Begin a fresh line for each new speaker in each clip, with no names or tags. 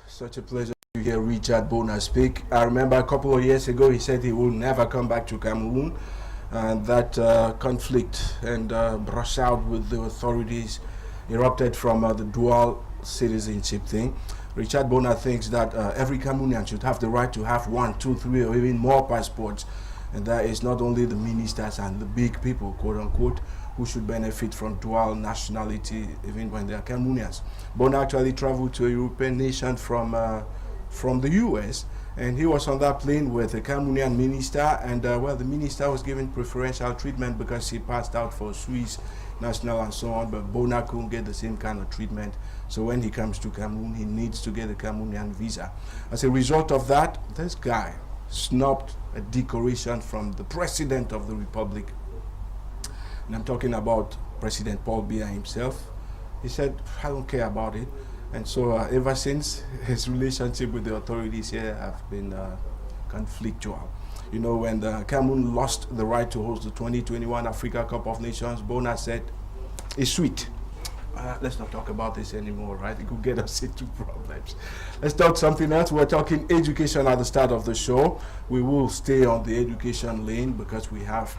Such a pleasure to hear Richard Bona speak. I remember a couple of years ago he said he will never come back to Cameroon, and that conflict and brush out with the authorities erupted from the dual citizenship thing. Richard Bona thinks that every Cameroonian should have the right to have one, two, three, or even more passports, and that is not only the ministers and the big people, quote unquote, who should benefit from dual nationality even when they are Cameroonians. Bona actually traveled to a European nation from the US, and he was on that plane with a Cameroonian minister, and well, the minister was given preferential treatment because he passed out for Swiss national and so on, but Bona couldn't get the same kind of treatment. So when he comes to Cameroon, he needs to get a Cameroonian visa. As a result of that, this guy snubbed a decoration from the president of the republic. And I'm talking about President Paul Biya himself. He said, I don't care about it. And so ever since, his relationship with the authorities here have been conflictual. You know, when the Cameroon lost the right to host the 2021 Africa Cup of Nations, Bona said, it's sweet. Let's not talk about this anymore, right? It could get us into problems. Let's talk something else. We're talking education at the start of the show. We will stay on the education lane because we have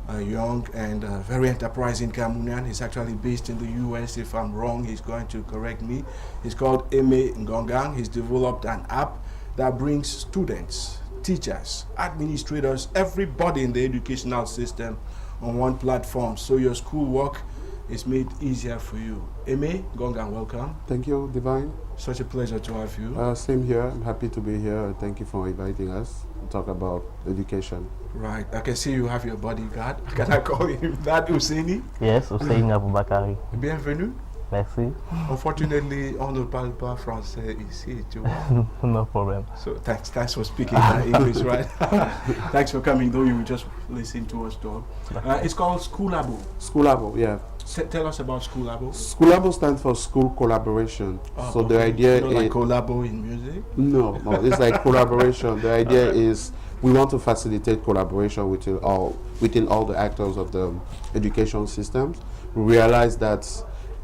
a young and very enterprising Cameroonian. He's actually based in the US. If I'm wrong, he's going to correct me. He's called Aimé Ngongang. He's developed an app that brings students, teachers, administrators, everybody in the educational system on one platform. So your schoolwork is made easier for you. Aimé Ngongang, welcome.
Thank you, Divine.
Such a pleasure to have you.
Same here. I'm happy to be here. Thank you for inviting us to talk about education.
Right. I can see you have your bodyguard. Can I call him that, Husseini?
Yes, Hussein Aboubakari.
Bienvenue.
Merci.
Unfortunately, on ne parle pas français ici, tu vois.
No problem.
So thanks for speaking English, right? Thanks for coming, though you just listen to us talk. It's called Schoolabo.
Schoolabo, yeah.
Tell us about Schoolabo.
Schoolabo stands for school collaboration. So the idea
is like collabo in music?
No, it's like collaboration. The idea is we want to facilitate collaboration within all the actors of the education systems. We realize that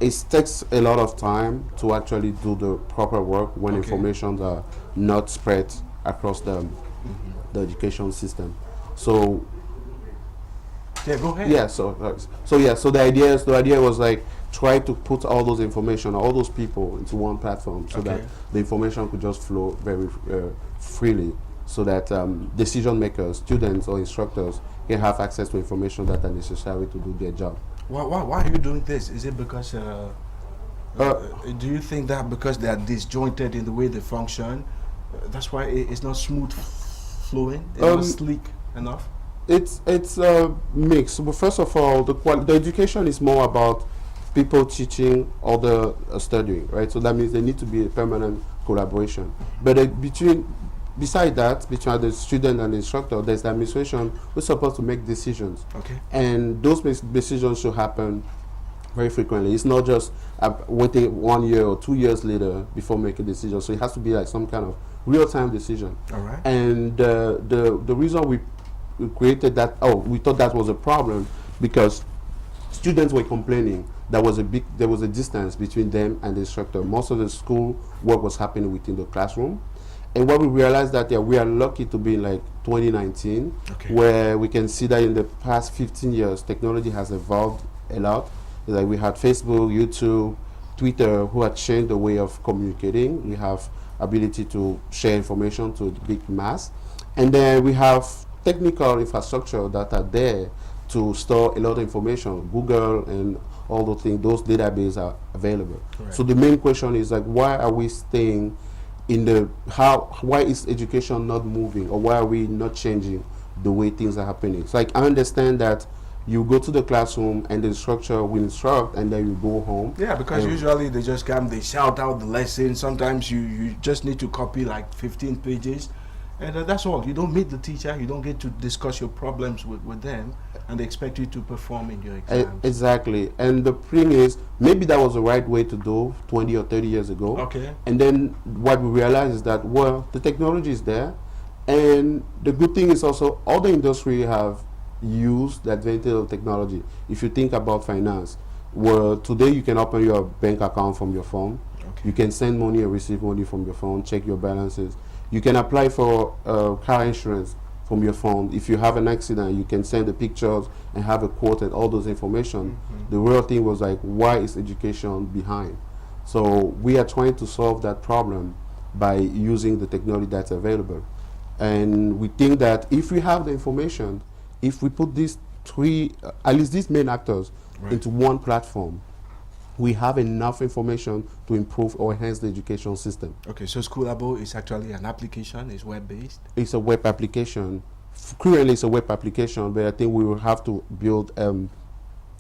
it takes a lot of time to actually do the proper work when information are not spread across the education system. So
yeah, go ahead.
Yeah, so the idea was like try to put all those information, all those people into one platform so that the information could just flow very freely, so that decision makers, students or instructors can have access to information that are necessary to do their job.
Why are you doing this? Is it because do you think that because they are disjointed in the way they function, that's why it's not smooth flowing, it's not sleek enough?
It's a mix. But first of all, the education is more about people teaching or the studying, right? So that means there need to be a permanent collaboration. But beside that, between the student and the instructor, there's the administration who's supposed to make decisions. And those decisions should happen very frequently. It's not just waiting 1 year or 2 years later before making decisions. So it has to be like some kind of real-time decision. And the reason we created that, we thought that was a problem because students were complaining there was a distance between them and the instructor. Most of the school work was happening within the classroom. And what we realized that we are lucky to be in like 2019, where we can see that in the past 15 years, technology has evolved a lot. Like we had Facebook, YouTube, Twitter, who had changed the way of communicating. We have ability to share information to big mass. And then we have technical infrastructure that are there to store a lot of information. Google and all those things, those databases are available. So the main question is like, why are we staying in why is education not moving, or why are we not changing the way things are happening? It's like, I understand that you go to the classroom and the instructor will instruct and then you go home.
Yeah, because usually they just come, they shout out the lesson. Sometimes you just need to copy like 15 pages. And that's all. You don't meet the teacher. You don't get to discuss your problems with them, and they expect you to perform in your exams.
Exactly. And the thing is, maybe that was the right way to do 20 or 30 years ago. And then what we realized is that, well, the technology is there. And the good thing is also all the industry have used the advantage of technology. If you think about finance, well, today you can open your bank account from your phone. You can send money and receive money from your phone, check your balances. You can apply for car insurance from your phone. If you have an accident, you can send the pictures and have a quote and all those information. The real thing was like, why is education behind? So we are trying to solve that problem by using the technology that's available. And we think that if we have the information, if we put these three, at least these main actors, into one platform, we have enough information to improve or enhance the education system.
Okay, so Schoolabo is actually an application, it's web-based?
It's a web application. Currently it's a web application, but I think we will have to build a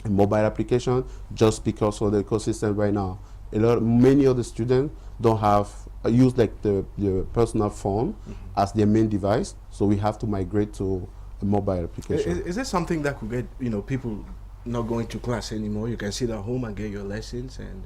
mobile application just because of the ecosystem right now. Many of the students don't have use like the personal phone as their main device, so we have to migrate to a mobile application.
Is there something that could get people not going to class anymore? You can sit at home and get your lessons, and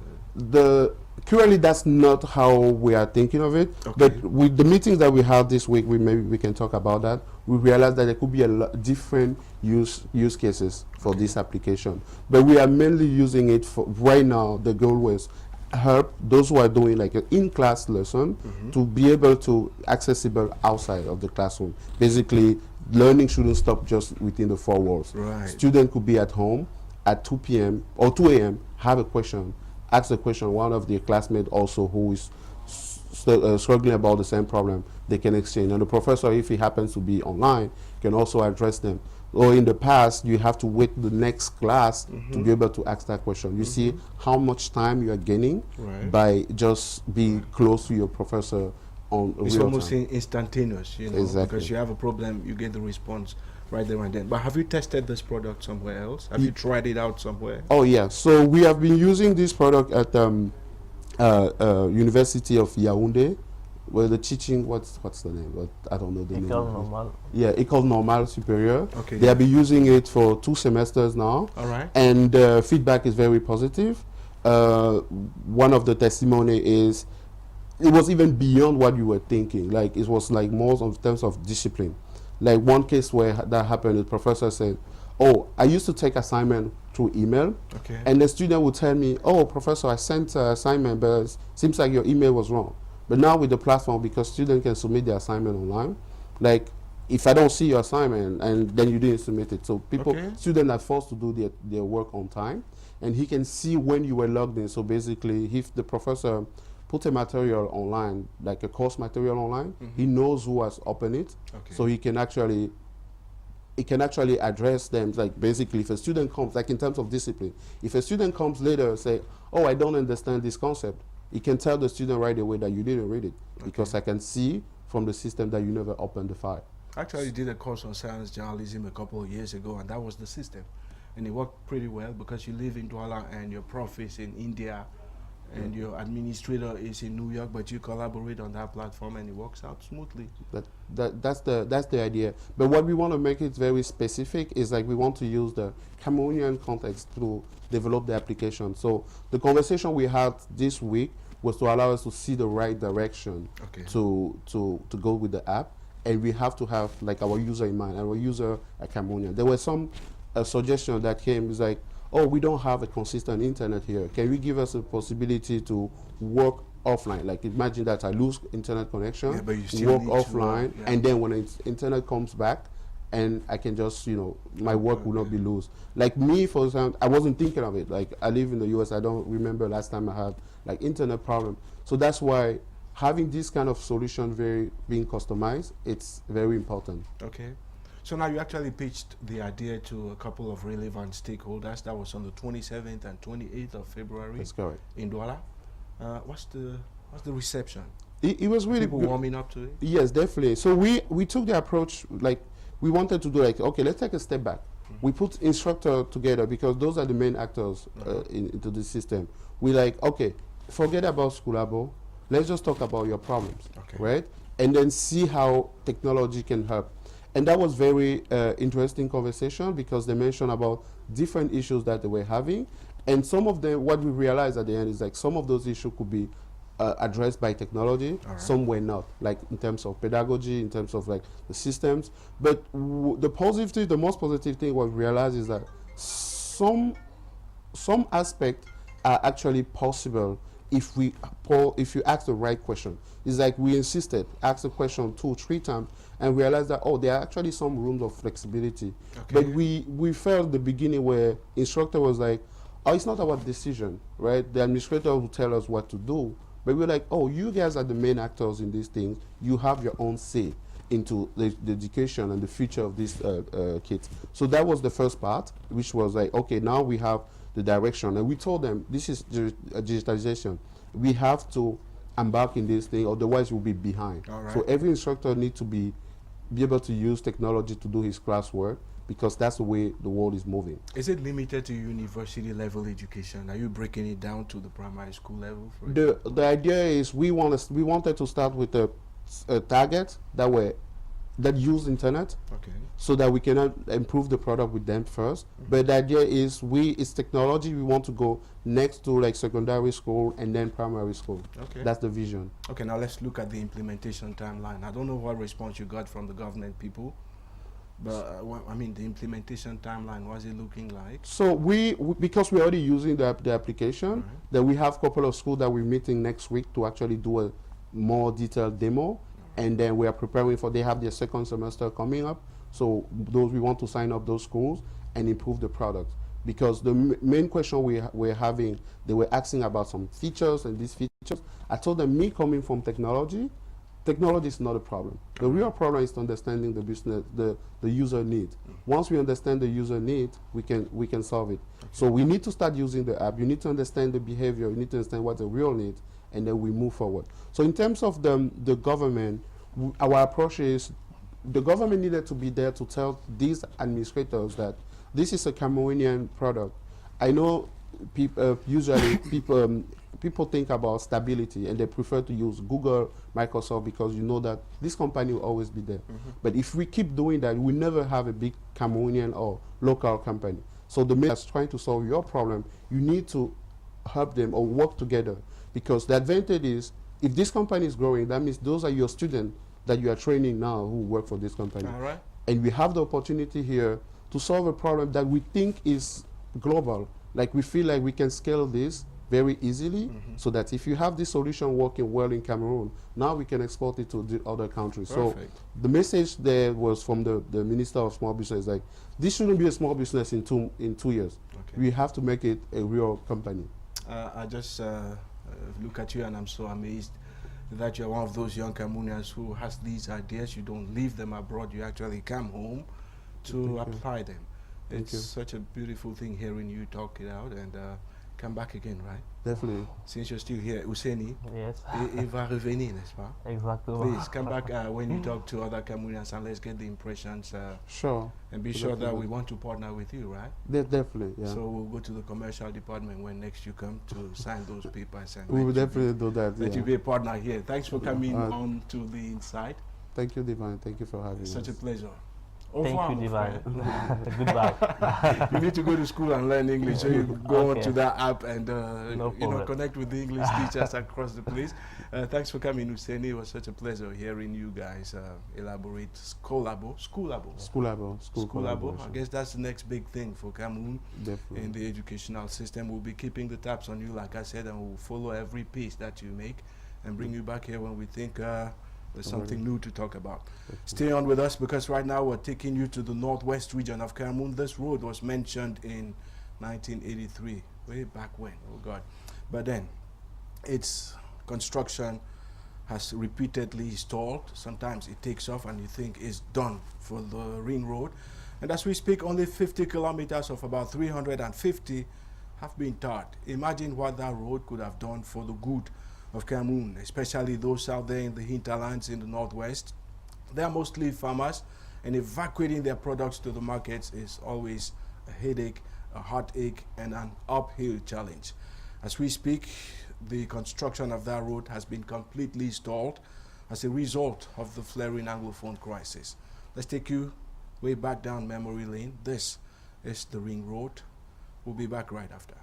currently that's not how we are thinking of it. But with the meetings that we had this week, maybe we can talk about that. We realized that there could be a lot different use cases for this application, but we are mainly using it for right now. The goal was help those who are doing like an in-class lesson to be able to accessible outside of the classroom. Basically, learning shouldn't stop just within the four walls. Student could be at home at 2 p.m. or 2 a.m. have a question, ask the question. One of their classmates also who is struggling about the same problem, they can exchange. And the professor, if he happens to be online, can also address them. Or in the past, you have to wait the next class to be able to ask that question. You see how much time you are gaining by just being close to your professor on
it's
real
almost
time.
Instantaneous, because you have a problem, you get the response right there and then. But have you tested this product somewhere else? Have you tried it out somewhere?
Oh yeah, so we have been using this product at University of Yaoundé, where the teaching, what's the name? But I don't know the name.
École normale.
Yeah, École Normale Supérieure.
Okay.
They have been using it for 2 semesters now.
All right.
And feedback is very positive. One of the testimony is it was even beyond what you were thinking. Like it was like more in terms of discipline. Like one case where that happened, the professor said, "Oh, I used to take assignment through email, and the student would tell me, 'Oh, professor, I sent assignment, but it seems like your email was wrong.' But now with the platform, because students can submit their assignment online, like if I don't see your assignment and then you didn't submit it, so students are forced to do their work on time, and he can see when you were logged in. So basically, if the professor put a material online, like a course material online, he knows who has opened it, so he can actually address them. Like basically, if a student comes, like in terms of discipline, if a student comes later and say, "Oh, I don't understand this concept," you can tell the student right away that you didn't read it, because I can see from the system that you never opened the file.
Actually, I did a course on science journalism a couple of years ago, and that was the system. And it worked pretty well because you live in Douala and your prof is in India and your administrator is in New York, but you collaborate on that platform and it works out smoothly.
That's the idea. But what we want to make it very specific is like we want to use the Cameroonian context to develop the application. So the conversation we had this week was to allow us to see the right direction to go with the app, and we have to have like our user in mind, our user a Cameroonian. There was some suggestion that came, is like, "Oh, we don't have a consistent internet here. Can we give us a possibility to work offline? Like imagine that I lose internet connection,
but you still
work
need
offline,
to,
and then when internet comes back, and I can just, my work will not be lost." Like me, for example, I wasn't thinking of it. Like I live in the US, I don't remember last time I had like internet problem. So that's why having this kind of solution being customized, it's very important.
Okay. So now you actually pitched the idea to a couple of relevant stakeholders. That was on the 27th and 28th of February.
That's correct.
In Douala. What's the reception?
It was really
people
good.
warming up to it?
Yes, definitely. So we took the approach, like we wanted to do like, okay, let's take a step back. We put instructor together because those are the main actors into the system. We like, okay, forget about Schoolabo. Let's just talk about your problems, right? And then see how technology can help. And that was very interesting conversation because they mentioned about different issues that they were having. And some of them, what we realized at the end is like some of those issues could be addressed by technology, some were not, like in terms of pedagogy, in terms of like the systems. But the most positive thing we realized is that some aspects are actually possible if we if you ask the right question. It's like we insisted, ask the question 2 3 times, and realized that there are actually some rooms of flexibility.
Okay.
But we felt the beginning where instructor was like, oh, it's not our decision, right? The administrator will tell us what to do. But we're like, oh, you guys are the main actors in these things. You have your own say into the education and the future of these kids. So that was the first part, which was like, okay, now we have the direction. And we told them, this is digitalization. We have to embark in this thing, otherwise we'll be behind.
All right.
So every instructor needs to be able to use technology to do his classwork, because that's the way the world is moving.
Is it limited to university level education? Are you breaking it down to the primary school level? For
The idea is we wanted to start with a target that use internet,
Okay.
so that we can improve the product with them first. But the idea is it's technology. We want to go next to like secondary school and then primary school.
Okay.
That's the vision.
Okay, now let's look at the implementation timeline. I don't know what response you got from the government people, but I mean, the implementation timeline, what's it looking like?
So we because we're already using the application,
Right.
then we have a couple of schools that we're meeting next week to actually do a more detailed demo. And then we are preparing for, they have their second semester coming up. So those, we want to sign up those schools and improve the product. Because the main question we're having, they were asking about some features and these features. I told them, me coming from technology is not a problem. The real problem is understanding the business, the user need. Once we understand the user need, we can solve it.
Okay.
So we need to start using the app. You need to understand the behavior. You need to understand what's the real need, and then we move forward. So in terms of the government, our approach is the government needed to be there to tell these administrators that this is a Cameroonian product. I know usually people think about stability and they prefer to use Google, Microsoft, because you know that this company will always be there. But if we keep doing that, we never have a big Cameroonian or local company. So the main trying to solve your problem, you need to help them or work together, because the advantage is if this company is growing, that means those are your students that you are training now who work for this company.
All right.
And we have the opportunity here to solve a problem that we think is global. Like we feel like we can scale this very easily, so that if you have this solution working well in Cameroon, now we can export it to the other countries.
Perfect.
So the message there was from the Minister of Small Business, like this shouldn't be a small business in two years.
Okay.
We have to make it a real company.
I just look at you and I'm so amazed that you're one of those young Cameroonians who has these ideas. You don't leave them abroad, you actually come home to apply them. It's such a beautiful thing hearing you talk it out, and come back again, right?
Definitely.
Since you're still here, Ouseni,
Yes.
il va revenir, n'est-ce pas?
Exactly.
Please come back when you talk to other Cameroonians, and let's get the impressions.
Sure.
And be sure that we want to partner with you, right?
Definitely, yeah.
So we'll go to the commercial department when next you come to sign those papers. And
We will
let you
definitely do that.
let
Yeah.
you be a partner here. Thanks for coming on to the Insight.
Thank you, Divine. Thank you for having
It's
us.
such a pleasure. Au
Thank
revoir,
you,
my
Divine.
friend.
Goodbye.
You need to go to school and learn English, so you go
Okay.
onto that app and
No problem.
connect with the English teachers across the place. Thanks for coming, Ouseni. It was such a pleasure hearing you guys elaborate Schoolabo.
Schoolabo. School
I
collaboration.
guess that's the next big thing for Cameroon
Definitely.
in the educational system. We'll be keeping the tabs on you, like I said, and we'll follow every piece that you make and bring you back here when we think there's something new to talk about. Stay on with us, because right now we're taking you to the northwest region of Cameroon. This road was mentioned in 1983, way back when, oh God. But then its construction has repeatedly stalled. Sometimes it takes off and you think it's done for the ring road. And as we speak, only 50 kilometers of about 350 have been tarred. Imagine what that road could have done for the good of Cameroon, especially those out there in the hinterlands in the northwest. They are mostly farmers, and evacuating their products to the markets is always a headache, a heartache, and an uphill challenge. As we speak, the construction of that road has been completely stalled as a result of the flaring Anglophone crisis. Let's take you way back down memory lane. This is the ring road. We'll be back right after.